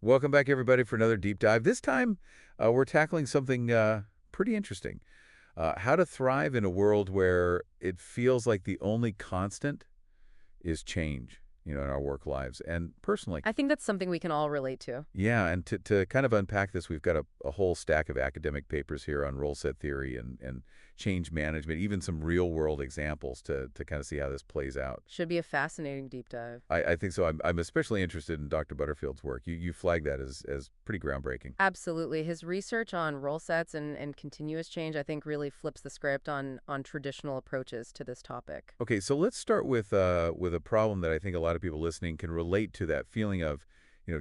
Welcome back, everybody, for another deep dive. This time, we're tackling something pretty interesting. How to thrive in a world where it feels like the only constant is change, in our work lives. And personally, I think that's something we can all relate to. yeah, and to kind of unpack this, we've got a whole stack of academic papers here on role set theory and change management, even some real-world examples to kind of see how this plays out. Should be a fascinating deep dive. I think so. I'm especially interested in Dr. Butterfield's work. You flagged that as pretty groundbreaking. Absolutely. His research on role sets and continuous change, I think, really flips the script on traditional approaches to this topic. Okay, so let's start with a problem that I think a lot of people listening can relate to, that feeling of,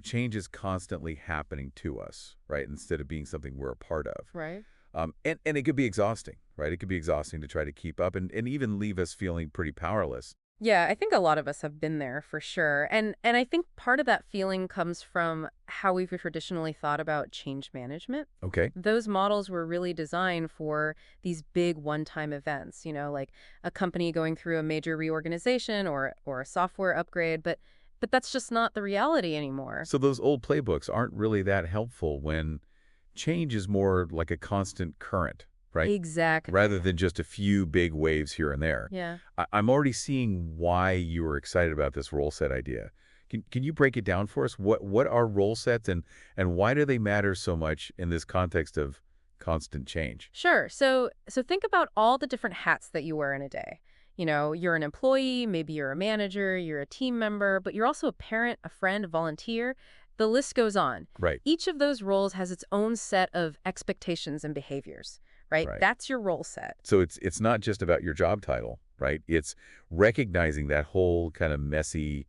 change is constantly happening to us, right? Instead of being something we're a part of. Right? And it could be exhausting, right? It could be exhausting to try to keep up and even leave us feeling pretty powerless. Yeah, I think a lot of us have been there for sure. And I think part of that feeling comes from how we've traditionally thought about change management. Okay, Those models were really designed for these big one-time events, like a company going through a major reorganization or a software upgrade, but that's just not the reality anymore. so those old playbooks aren't really that helpful when change is more like a constant current, right? Rather Exactly. than just a few big waves here and there. Yeah. I'm already seeing why you were excited about this role set idea. Can you break it down for us? What are role sets and why do they matter so much in this context of constant change? Sure. So think about all the different hats that you wear in a day. You're an employee, maybe you're a manager, you're a team member, but you're also a parent, a friend, a volunteer. The list goes on. Right, Each of those roles has its own set of expectations and behaviors, right? right. That's your role set. So it's not just about your job title, right? It's recognizing that whole kind of messy,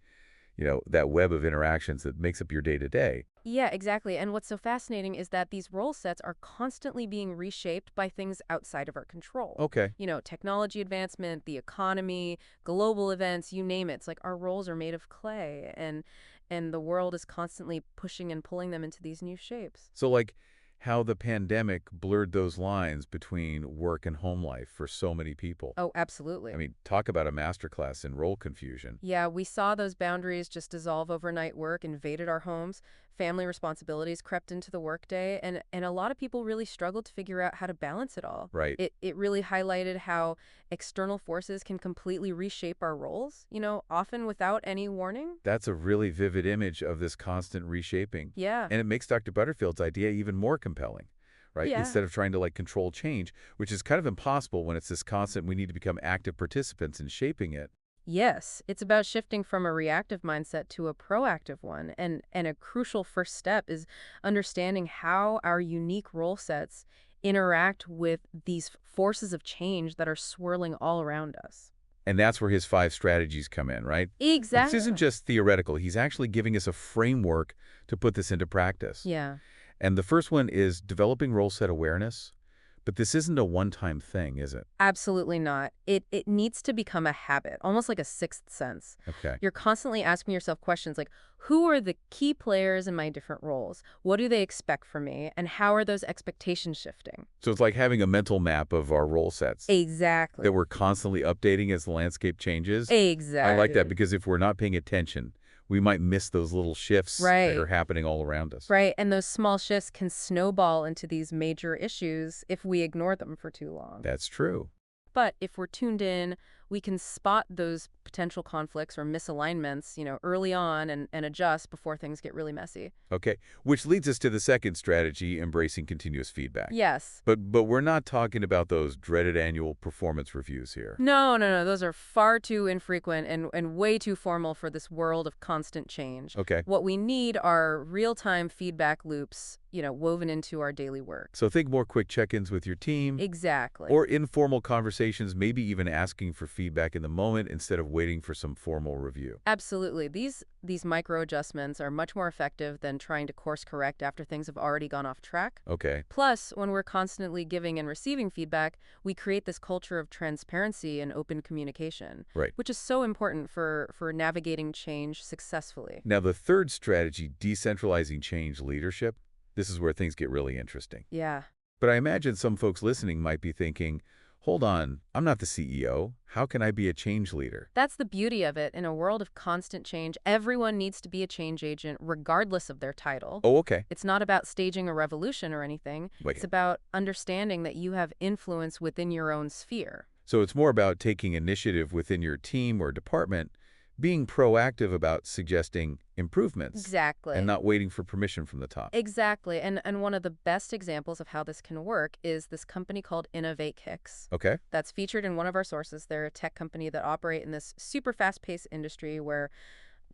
that web of interactions that makes up your day to day. Yeah, exactly. And what's so fascinating is that these role sets are constantly being reshaped by things outside of our control. Okay. Technology advancement, the economy, global events, you name it. It's like our roles are made of clay and the world is constantly pushing and pulling them into these new shapes. So like how the pandemic blurred those lines between work and home life for so many people. Oh, absolutely. I mean, talk about a masterclass in role confusion. Yeah, we saw those boundaries just dissolve overnight. Work invaded our homes, family responsibilities crept into the workday, and a lot of people really struggled to figure out how to balance it all. Right. It really highlighted how external forces can completely reshape our roles, often without any warning. That's a really vivid image of this constant reshaping. Yeah. And it makes Dr. Butterfield's idea even more compelling, right? Yeah. Instead of trying to like control change, which is kind of impossible when it's this constant, we need to become active participants in shaping it. Yes, it's about shifting from a reactive mindset to a proactive one. And a crucial first step is understanding how our unique role sets interact with these forces of change that are swirling all around us. And that's where his 5 strategies come in, right? This isn't Exactly. just theoretical. He's actually giving us a framework to put this into practice. Yeah. And the first one is developing role set awareness. But this isn't a one-time thing, is it? Absolutely not. It needs to become a habit, almost like a sixth sense. Okay. You're constantly asking yourself questions like, who are the key players in my different roles? What do they expect from me? And how are those expectations shifting? So it's like having a mental map of our role sets that Exactly. we're constantly updating as the landscape changes. I like that Exactly. because if we're not paying attention, we might miss those little shifts that Right. are happening all around us. Right. And those small shifts can snowball into these major issues if we ignore them for too long. That's true. But if we're tuned in, we can spot those potential conflicts or misalignments, early on and adjust before things get really messy. Okay, which leads us to the second strategy, embracing continuous feedback. Yes. But we're not talking about those dreaded annual performance reviews here. No, no, no. Those are far too infrequent and way too formal for this world of constant change. Okay, What we need are real-time feedback loops, woven into our daily work. so think more quick check-ins with your team, Exactly. or informal conversations, maybe even asking for feedback in the moment instead of waiting for some formal review. Absolutely. These micro adjustments are much more effective than trying to course correct after things have already gone off track. Okay, Plus, when we're constantly giving and receiving feedback, we create this culture of transparency and open communication, right. which is so important for navigating change successfully. Now, the third strategy, decentralizing change leadership, this is where things get really interesting. Yeah. But I imagine some folks listening might be thinking, hold on, I'm not the CEO. How can I be a change leader? That's the beauty of it. In a world of constant change, everyone needs to be a change agent regardless of their title. Oh, okay. It's not about staging a revolution or anything. Wait. It's about understanding that you have influence within your own sphere. So it's more about taking initiative within your team or department, being proactive about suggesting improvements, and Exactly. not waiting for permission from the top. Exactly. And one of the best examples of how this can work is this company called Innovate Kicks. Okay? That's featured in one of our sources. They're a tech company that operate in this super fast-paced industry where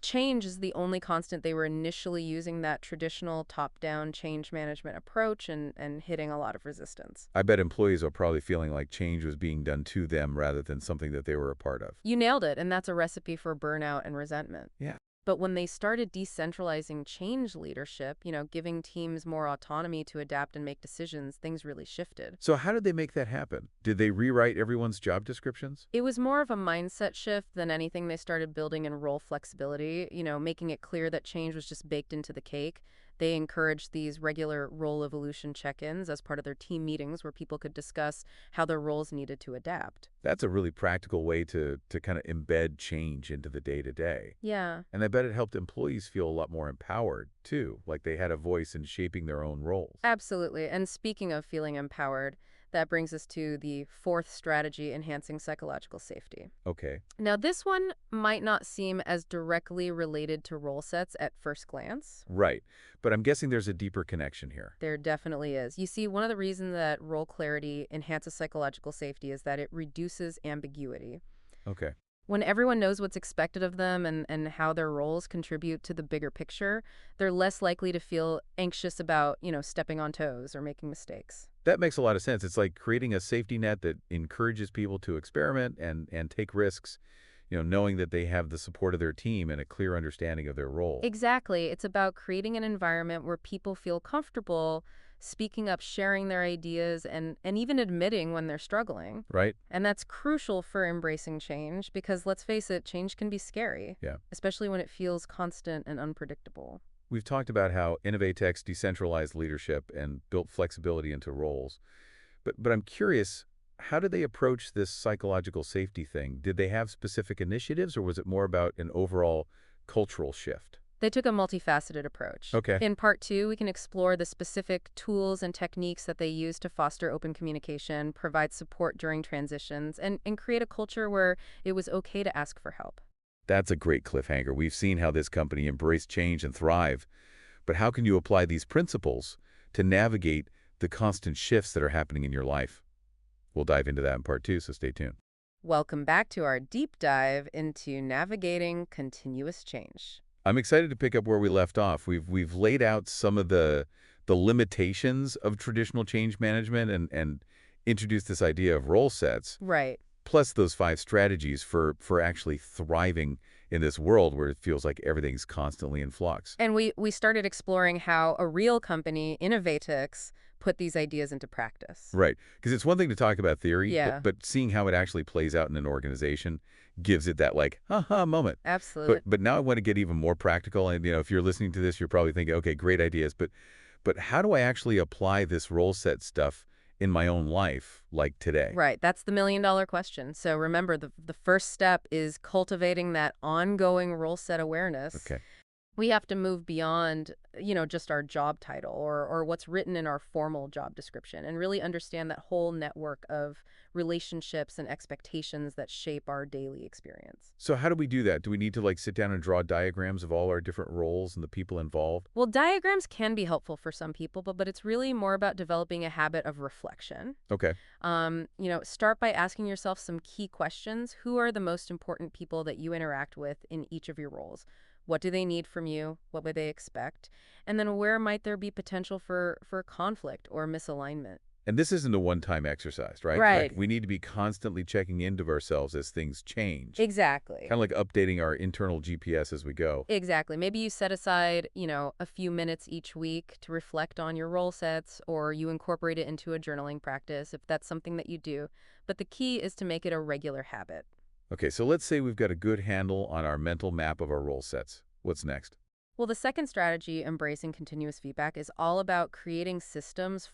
change is the only constant. They were initially using that traditional top-down change management approach and hitting a lot of resistance. I bet employees are probably feeling like change was being done to them rather than something that they were a part of. You nailed it, and that's a recipe for burnout and resentment. Yeah. But when they started decentralizing change leadership, giving teams more autonomy to adapt and make decisions, things really shifted. So how did they make that happen? Did they rewrite everyone's job descriptions? It was more of a mindset shift than anything. They started building in role flexibility, making it clear that change was just baked into the cake. They encouraged these regular role evolution check-ins as part of their team meetings where people could discuss how their roles needed to adapt. That's a really practical way to kind of embed change into the day-to-day. Yeah. And I bet it helped employees feel a lot more empowered, too, like they had a voice in shaping their own roles. Absolutely. And speaking of feeling empowered, that brings us to the fourth strategy, enhancing psychological safety. Okay. Now, this one might not seem as directly related to role sets at first glance. Right. But I'm guessing there's a deeper connection here. There definitely is. You see, one of the reasons that role clarity enhances psychological safety is that it reduces ambiguity. Okay. When everyone knows what's expected of them and how their roles contribute to the bigger picture, they're less likely to feel anxious about, stepping on toes or making mistakes. That makes a lot of sense. It's like creating a safety net that encourages people to experiment and take risks, knowing that they have the support of their team and a clear understanding of their role. Exactly. It's about creating an environment where people feel comfortable speaking up, sharing their ideas, and even admitting when they're struggling. Right? And that's crucial for embracing change because, let's face it, change can be scary, Yeah. especially when it feels constant and unpredictable. We've talked about how Innovatex decentralized leadership and built flexibility into roles. But I'm curious, how did they approach this psychological safety thing? Did they have specific initiatives, or was it more about an overall cultural shift? They took a multifaceted approach. Okay. In part two, we can explore the specific tools and techniques that they use to foster open communication, provide support during transitions, and create a culture where it was okay to ask for help. That's a great cliffhanger. We've seen how this company embraced change and thrive. But how can you apply these principles to navigate the constant shifts that are happening in your life? We'll dive into that in part two, so stay tuned. Welcome back to our deep dive into navigating continuous change. I'm excited to pick up where we left off. We've laid out some of the limitations of traditional change management and introduced this idea of role sets, Right. plus those 5 strategies for actually thriving in this world where it feels like everything's constantly in flux. And we started exploring how a real company, Innovatix, put these ideas into practice. Right. Because it's one thing to talk about theory, Yeah. but seeing how it actually plays out in an organization gives it that, like, ha-ha moment. Absolutely. But now I want to get even more practical. And, if you're listening to this, you're probably thinking, okay, great ideas. But how do I actually apply this role set stuff in my own life, like today? Right. That's the million-dollar question. So remember, the first step is cultivating that ongoing role set awareness. Okay. We have to move beyond, just our job title or what's written in our formal job description and really understand that whole network of relationships and expectations that shape our daily experience. So how do we do that? Do we need to, like, sit down and draw diagrams of all our different roles and the people involved? Well, diagrams can be helpful for some people, but it's really more about developing a habit of reflection. Okay. Start by asking yourself some key questions. Who are the most important people that you interact with in each of your roles? What do they need from you? What would they expect? And then where might there be potential for conflict or misalignment? And this isn't a one-time exercise, right? Right. Like, we need to be constantly checking into ourselves as things change. Exactly. Kind of like updating our internal GPS as we go. Exactly. Maybe you set aside, a few minutes each week to reflect on your role sets, or you incorporate it into a journaling practice if that's something that you do. But the key is to make it a regular habit. Okay, so let's say we've got a good handle on our mental map of our role sets. What's next? Well, the second strategy, embracing continuous feedback, is all about creating systems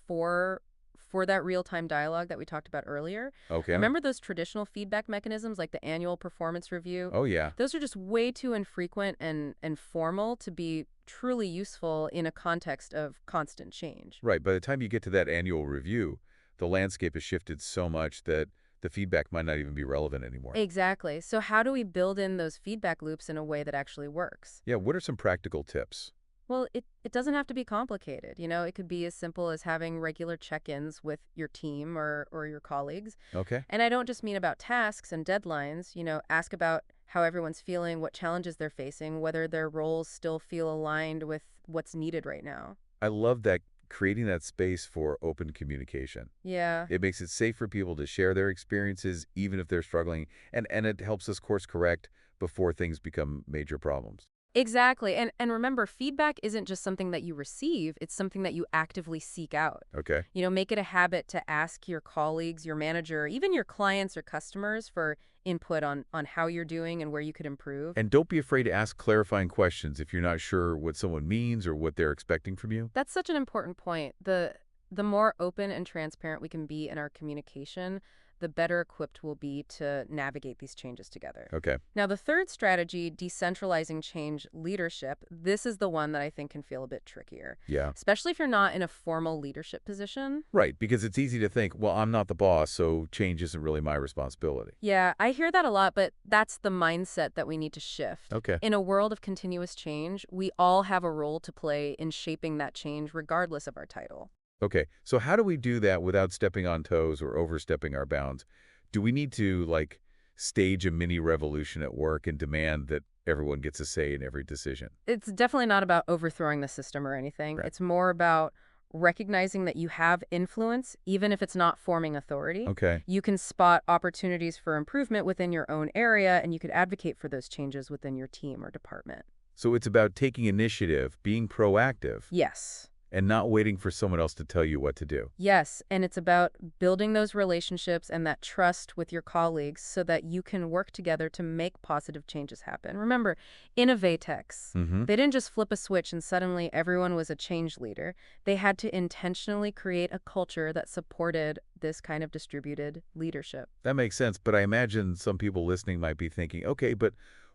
for that real-time dialogue that we talked about earlier. Okay. Remember those traditional feedback mechanisms like the annual performance review? Oh, yeah. Those are just way too infrequent and formal to be truly useful in a context of constant change. Right. By the time you get to that annual review, the landscape has shifted so much that the feedback might not even be relevant anymore. Exactly. So how do we build in those feedback loops in a way that actually works? Yeah, what are some practical tips? Well, it doesn't have to be complicated. It could be as simple as having regular check-ins with your team or your colleagues. Okay. And I don't just mean about tasks and deadlines. Ask about how everyone's feeling, what challenges they're facing, whether their roles still feel aligned with what's needed right now. I love that creating that space for open communication. Yeah. It makes it safe for people to share their experiences, even if they're struggling, and it helps us course correct before things become major problems. Exactly. And remember, feedback isn't just something that you receive, it's something that you actively seek out. Okay. Make it a habit to ask your colleagues, your manager, even your clients or customers for input on how you're doing and where you could improve. And don't be afraid to ask clarifying questions if you're not sure what someone means or what they're expecting from you. That's such an important point. The more open and transparent we can be in our communication, the better equipped we'll be to navigate these changes together. Okay. Now, the third strategy, decentralizing change leadership, this is the one that I think can feel a bit trickier, Yeah. especially if you're not in a formal leadership position. Right, because it's easy to think, well, I'm not the boss, so change isn't really my responsibility. Yeah, I hear that a lot, but that's the mindset that we need to shift. Okay. In a world of continuous change, we all have a role to play in shaping that change regardless of our title. Okay, so how do we do that without stepping on toes or overstepping our bounds? Do we need to, like, stage a mini revolution at work and demand that everyone gets a say in every decision? It's definitely not about overthrowing the system or anything. Right. It's more about recognizing that you have influence, even if it's not forming authority. Okay. You can spot opportunities for improvement within your own area, and you could advocate for those changes within your team or department. So it's about taking initiative, being proactive, Yes. and not waiting for someone else to tell you what to do. Yes, and it's about building those relationships and that trust with your colleagues so that you can work together to make positive changes happen. Remember, Innovatex, Mm-hmm. they didn't just flip a switch and suddenly everyone was a change leader. They had to intentionally create a culture that supported this kind of distributed leadership. That makes sense, but I imagine some people listening might be thinking, okay, but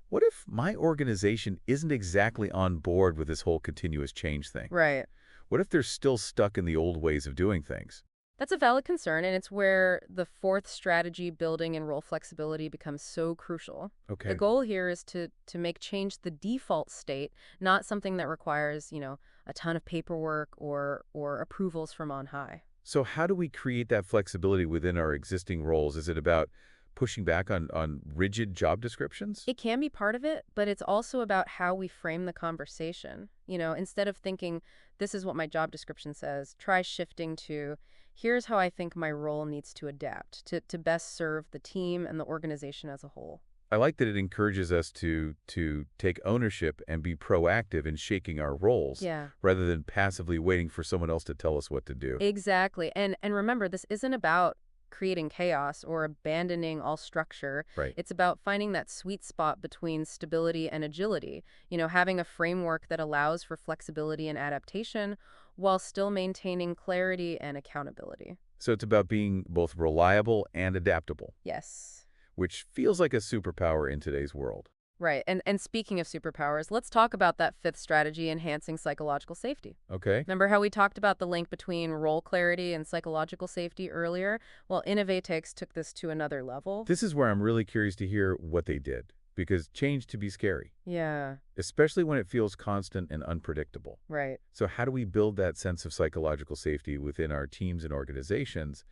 what if my organization isn't exactly on board with this whole continuous change thing? Right. What if they're still stuck in the old ways of doing things? That's a valid concern, and it's where the fourth strategy, building and role flexibility, becomes so crucial. The Okay. goal here is to make change the default state, not something that requires, a ton of paperwork or approvals from on high. So how do we create that flexibility within our existing roles? Is it about pushing back on rigid job descriptions? It can be part of it, but it's also about how we frame the conversation. Instead of thinking, this is what my job description says, try shifting to, here's how I think my role needs to adapt to best serve the team and the organization as a whole. I like that it encourages us to take ownership and be proactive in shaking our roles Yeah. rather than passively waiting for someone else to tell us what to do. Exactly. And remember, this isn't about creating chaos or abandoning all structure. Right. It's about finding that sweet spot between stability and agility. Having a framework that allows for flexibility and adaptation while still maintaining clarity and accountability. So it's about being both reliable and adaptable, Yes. which feels like a superpower in today's world. Right. And speaking of superpowers, let's talk about that fifth strategy, enhancing psychological safety. Okay? Remember how we talked about the link between role clarity and psychological safety earlier? Well, Innovatex took this to another level. This is where I'm really curious to hear what they did, because change to be scary, Yeah, especially when it feels constant and unpredictable. right. So how do we build that sense of psychological safety within our teams and organizations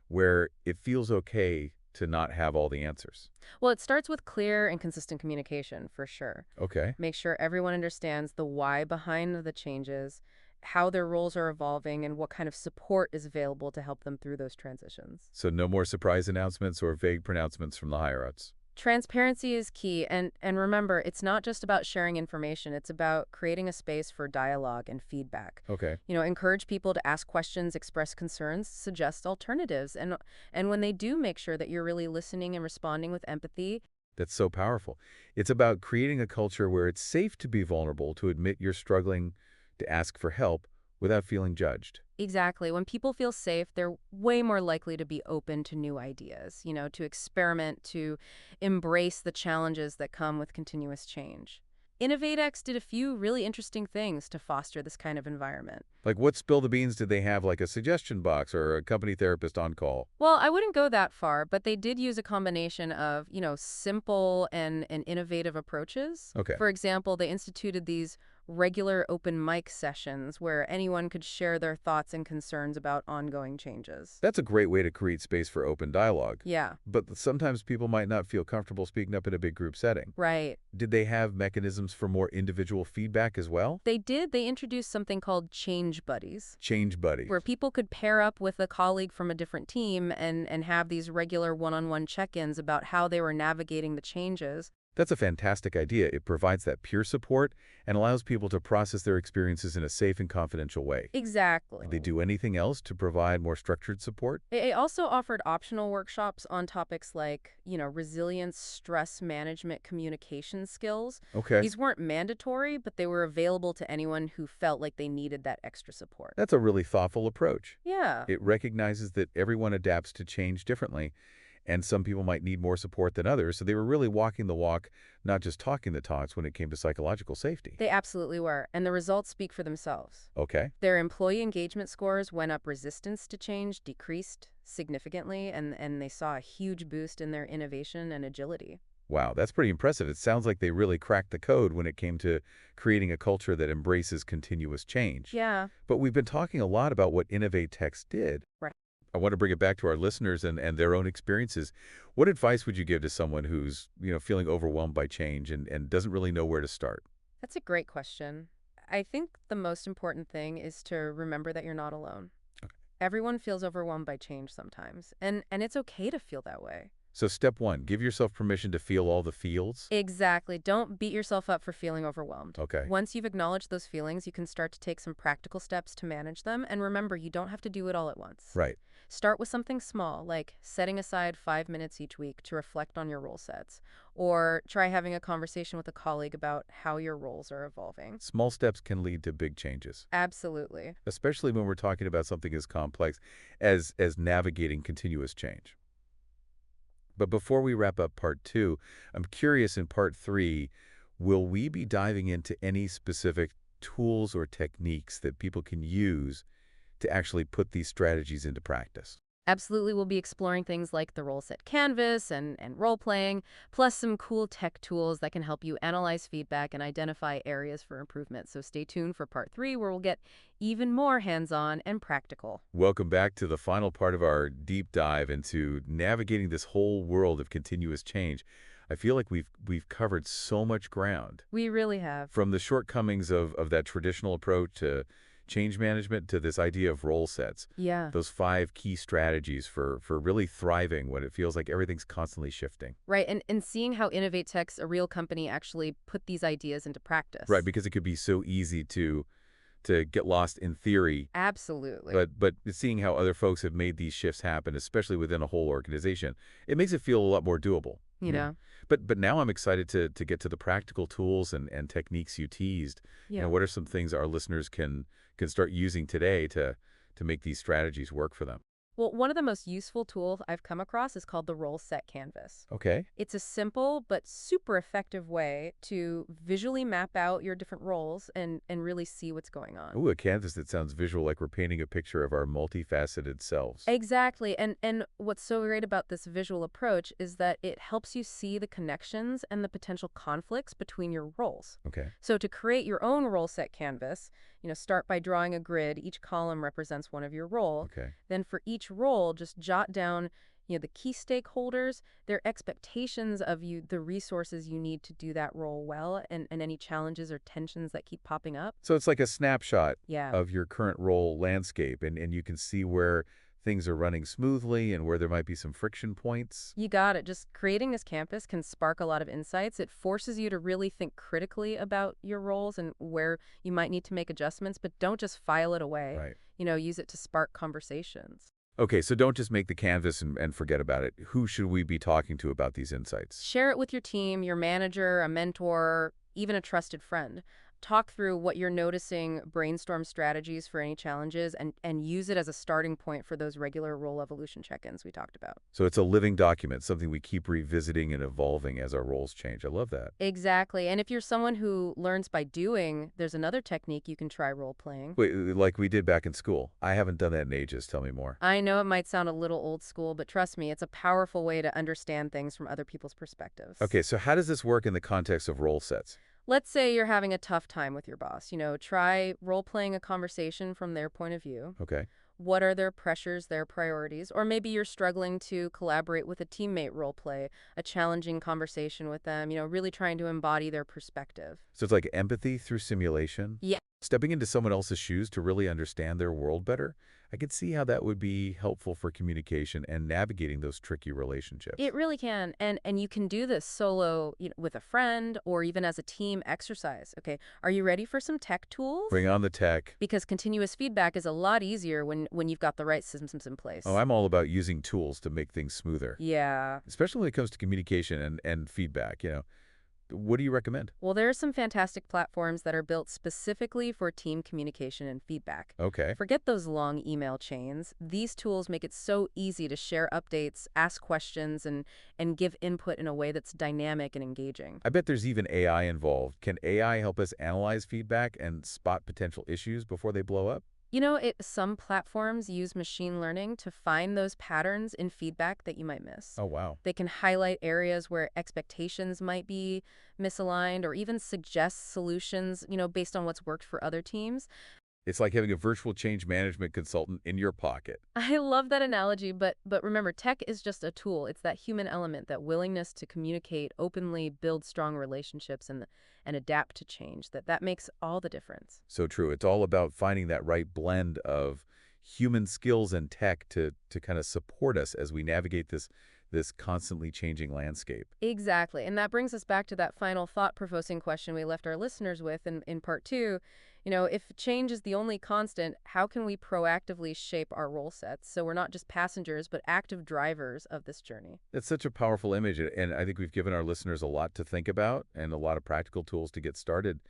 where it feels okay to not have all the answers? Well, it starts with clear and consistent communication, for sure. Okay. Make sure everyone understands the why behind the changes, how their roles are evolving, and what kind of support is available to help them through those transitions. So no more surprise announcements or vague pronouncements from the higher-ups. Transparency is key, and remember, it's not just about sharing information, it's about creating a space for dialogue and feedback. Okay. Encourage people to ask questions, express concerns, suggest alternatives, and when they do, make sure that you're really listening and responding with empathy. That's so powerful. It's about creating a culture where it's safe to be vulnerable, to admit you're struggling, to ask for help without feeling judged. Exactly. When people feel safe, they're way more likely to be open to new ideas, to experiment, to embrace the challenges that come with continuous change. InnovateX did a few really interesting things to foster this kind of environment. Like, what spill the beans did they have, like a suggestion box or a company therapist on call? Well, I wouldn't go that far, but they did use a combination of, simple and innovative approaches. Okay. For example, they instituted these regular open mic sessions where anyone could share their thoughts and concerns about ongoing changes. That's a great way to create space for open dialogue. Yeah, But sometimes people might not feel comfortable speaking up in a big group setting. right. Did they have mechanisms for more individual feedback as well? They did. They introduced something called change buddies, Change buddies. where people could pair up with a colleague from a different team and have these regular one-on-one check-ins about how they were navigating the changes. That's a fantastic idea. It provides that peer support and allows people to process their experiences in a safe and confidential way. Exactly. Did they do anything else to provide more structured support? It also offered optional workshops on topics like, resilience, stress management, communication skills. Okay. These weren't mandatory, but they were available to anyone who felt like they needed that extra support. That's a really thoughtful approach. Yeah. It recognizes that everyone adapts to change differently, and some people might need more support than others, so they were really walking the walk, not just talking the talks when it came to psychological safety. They absolutely were, and the results speak for themselves. Okay. Their employee engagement scores went up, resistance to change decreased significantly, and they saw a huge boost in their innovation and agility. Wow, that's pretty impressive. It sounds like they really cracked the code when it came to creating a culture that embraces continuous change. Yeah, But we've been talking a lot about what Innovate Text did. right. I want to bring it back to our listeners and their own experiences. What advice would you give to someone who's, feeling overwhelmed by change and doesn't really know where to start? That's a great question. I think the most important thing is to remember that you're not alone. Everyone feels overwhelmed by change sometimes, and it's okay to feel that way. So step one, give yourself permission to feel all the feels. Exactly. Don't beat yourself up for feeling overwhelmed. Okay. Once you've acknowledged those feelings, you can start to take some practical steps to manage them. And remember, you don't have to do it all at once. Right. Start with something small, like setting aside 5 minutes each week to reflect on your role sets, or try having a conversation with a colleague about how your roles are evolving. Small steps can lead to big changes, Absolutely. especially when we're talking about something as complex as navigating continuous change. But before we wrap up part two, I'm curious in part three, will we be diving into any specific tools or techniques that people can use to actually put these strategies into practice? Absolutely, we'll be exploring things like the role set canvas and role playing, plus some cool tech tools that can help you analyze feedback and identify areas for improvement. So stay tuned for part three, where we'll get even more hands-on and practical. Welcome back to the final part of our deep dive into navigating this whole world of continuous change. I feel like we've covered so much ground, We really have. from the shortcomings of that traditional approach to change management to this idea of role sets. Yeah, Those 5 key strategies for really thriving when it feels like everything's constantly shifting. right. And seeing how Innovate Tech's, a real company, actually put these ideas into practice. Right, because it could be so easy to get lost in theory, Absolutely. but seeing how other folks have made these shifts happen, especially within a whole organization, it makes it feel a lot more doable. You know? But now I'm excited to get to the practical tools and techniques you teased. Yeah. What are some things our listeners can start using today to make these strategies work for them? Well, one of the most useful tools I've come across is called the role set canvas. Okay. It's a simple but super effective way to visually map out your different roles and really see what's going on. Ooh, a canvas that sounds visual, like we're painting a picture of our multifaceted selves. Exactly. And what's so great about this visual approach is that it helps you see the connections and the potential conflicts between your roles. Okay. So to create your own role set canvas, start by drawing a grid. Each column represents one of your role. Okay. Then for each role, just jot down, the key stakeholders, their expectations of you, the resources you need to do that role well, and any challenges or tensions that keep popping up. So it's like a snapshot Yeah. of your current role landscape, and you can see where things are running smoothly and where there might be some friction points. You got it. Just creating this campus can spark a lot of insights. It forces you to really think critically about your roles and where you might need to make adjustments, but don't just file it away. Right. Use it to spark conversations. Okay, so don't just make the canvas and forget about it. Who should we be talking to about these insights? Share it with your team, your manager, a mentor, even a trusted friend. talk through what you're noticing, brainstorm strategies for any challenges, and use it as a starting point for those regular role evolution check-ins we talked about. So it's a living document, something we keep revisiting and evolving as our roles change. I love that. Exactly. And if you're someone who learns by doing, there's another technique you can try role playing. Wait, like we did back in school. I haven't done that in ages. Tell me more. I know it might sound a little old school, but trust me, it's a powerful way to understand things from other people's perspectives. Okay, so how does this work in the context of role sets? Let's say you're having a tough time with your boss. Try role playing a conversation from their point of view. Okay. What are their pressures, their priorities? Or maybe you're struggling to collaborate with a teammate role play, a challenging conversation with them, really trying to embody their perspective. So it's like empathy through simulation? Yeah. Stepping into someone else's shoes to really understand their world better? I could see how that would be helpful for communication and navigating those tricky relationships. It really can. And you can do this solo, with a friend or even as a team exercise. Okay. Are you ready for some tech tools? Bring on the tech. Because continuous feedback is a lot easier when you've got the right systems in place. Oh, I'm all about using tools to make things smoother, Yeah. especially when it comes to communication and feedback. What do you recommend? Well, there are some fantastic platforms that are built specifically for team communication and feedback. Okay. Forget those long email chains. These tools make it so easy to share updates, ask questions, and give input in a way that's dynamic and engaging. I bet there's even AI involved. Can AI help us analyze feedback and spot potential issues before they blow up? Some platforms use machine learning to find those patterns in feedback that you might miss. Oh, wow. They can highlight areas where expectations might be misaligned or even suggest solutions, based on what's worked for other teams. It's like having a virtual change management consultant in your pocket. I love that analogy, but remember, tech is just a tool. It's that human element, that willingness to communicate openly, build strong relationships, and adapt to change. That makes all the difference. So true. It's all about finding that right blend of human skills and tech to kind of support us as we navigate this constantly changing landscape. Exactly. And that brings us back to that final thought-provoking question we left our listeners with in part two. If change is the only constant, how can we proactively shape our role sets so we're not just passengers, but active drivers of this journey? It's such a powerful image, and I think we've given our listeners a lot to think about and a lot of practical tools to get started.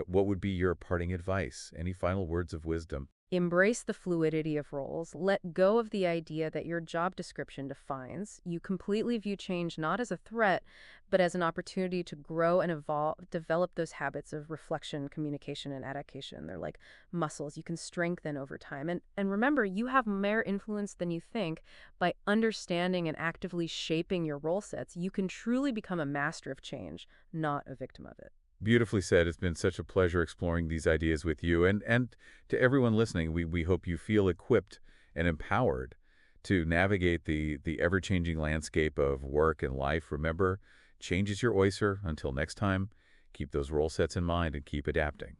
What would be your parting advice? Any final words of wisdom? Embrace the fluidity of roles. Let go of the idea that your job description defines. You completely view change not as a threat, but as an opportunity to grow and evolve, develop those habits of reflection, communication, and adaptation. They're like muscles you can strengthen over time. And remember, you have more influence than you think. By understanding and actively shaping your role sets, you can truly become a master of change, not a victim of it. Beautifully said. It's been such a pleasure exploring these ideas with you. And to everyone listening, we hope you feel equipped and empowered to navigate the ever-changing landscape of work and life. Remember, change is your oyster. Until next time, keep those role sets in mind and keep adapting.